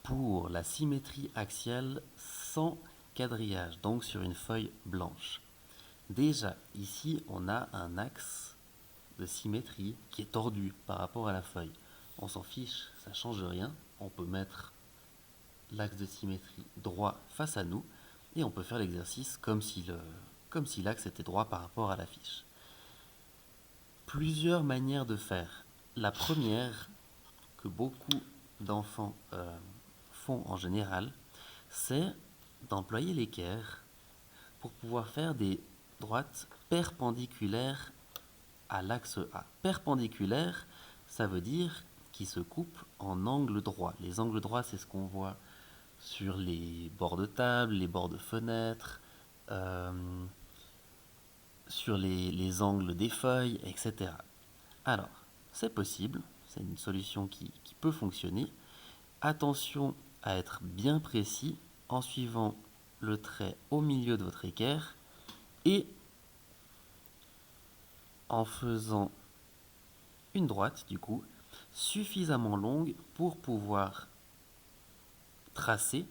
pour la symétrie axiale sans quadrillage, donc sur une feuille blanche. Déjà, ici, on a un axe de symétrie qui est tordu par rapport à la feuille. On s'en fiche, ça ne change rien. On peut mettre l'axe de symétrie droit face à nous et on peut faire l'exercice comme si l'axe était droit par rapport à la fiche. Plusieurs manières de faire. La première que beaucoup d'enfants font en général, c'est d'employer l'équerre pour pouvoir faire des droites perpendiculaires à l'axe A. Perpendiculaire, ça veut dire qu'ils se coupent en angle droit. Les angles droits, c'est ce qu'on voit sur les bords de table, les bords de fenêtres, sur les angles des feuilles, etc. Alors, c'est possible, c'est une solution qui peut fonctionner. Attention à être bien précis en suivant le trait au milieu de votre équerre et en faisant une droite, du coup, suffisamment longue pour pouvoir tracer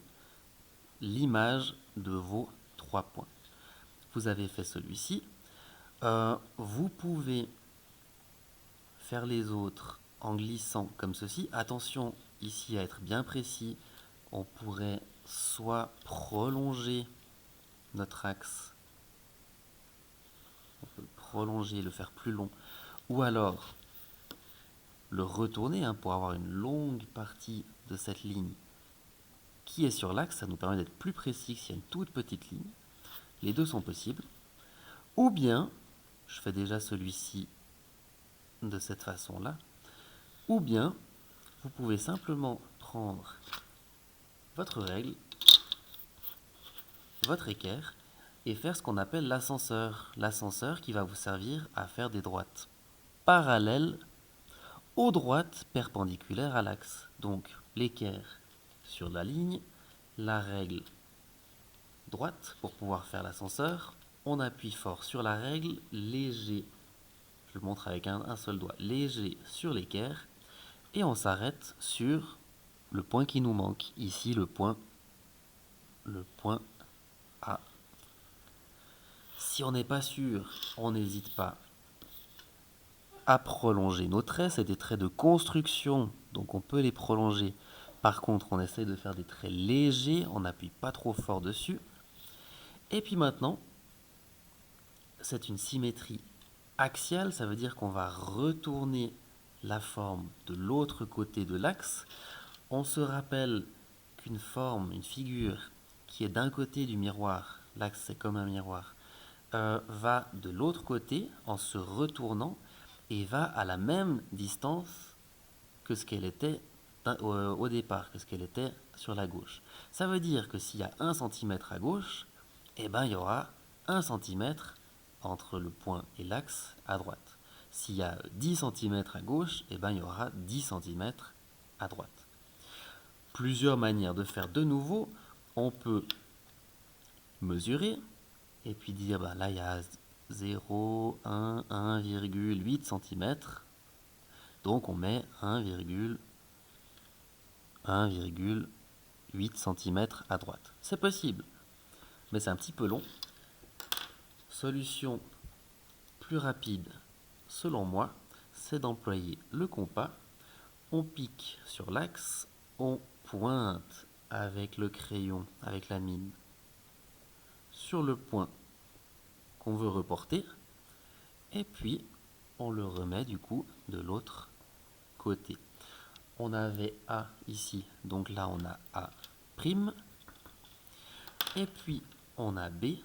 l'image de vos 3 points. Vous avez fait celui-ci. Vous pouvez faire les autres en glissant comme ceci. Attention ici à être bien précis. On pourrait soit prolonger notre axe, on peut prolonger, le faire plus long, ou alors le retourner pour avoir une longue partie de cette ligne qui est sur l'axe. Ça nous permet d'être plus précis que s'il y a une toute petite ligne. Les deux sont possibles. Ou bien, je fais déjà celui-ci de cette façon-là, ou bien vous pouvez simplement prendre votre règle, votre équerre, et faire ce qu'on appelle l'ascenseur. L'ascenseur qui va vous servir à faire des droites parallèles aux droites perpendiculaires à l'axe. Donc l'équerre sur la ligne, la règle droite pour pouvoir faire l'ascenseur. On appuie fort sur la règle, léger, je le montre avec un seul doigt, léger sur l'équerre, et on s'arrête sur le point qui nous manque, ici le point A. Si on n'est pas sûr, on n'hésite pas à prolonger nos traits. C'est des traits de construction, donc on peut les prolonger. Par contre, on essaie de faire des traits légers, on n'appuie pas trop fort dessus. Et puis maintenant, c'est une symétrie axiale, ça veut dire qu'on va retourner la forme de l'autre côté de l'axe. On se rappelle qu'une forme, une figure qui est d'un côté du miroir, l'axe c'est comme un miroir, va de l'autre côté en se retournant et va à la même distance que ce qu'elle était au départ, que ce qu'elle était sur la gauche. Ça veut dire que s'il y a 1 cm à gauche, il y aura 1 cm entre le point et l'axe à droite. S'il y a 10 cm à gauche, il y aura 10 cm à droite. Plusieurs manières de faire de nouveau. On peut mesurer et puis dire, là il y a 0, 1, 1,8 cm. Donc on met 1,8 cm à droite. C'est possible, mais c'est un petit peu long. Solution plus rapide, selon moi, c'est d'employer le compas. On pique sur l'axe, on pointe avec le crayon, avec la mine, sur le point qu'on veut reporter, et puis on le remet du coup de l'autre côté. On avait A ici, donc là on a A', et puis on a B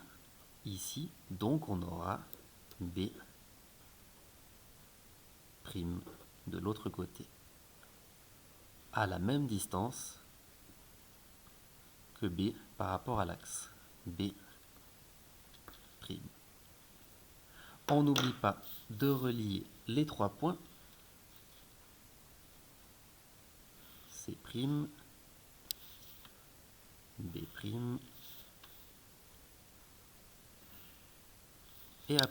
ici, donc on aura B' de l'autre côté, à la même distance que B par rapport à l'axe, B'. On n'oublie pas de relier les 3 points, C', B' et A'.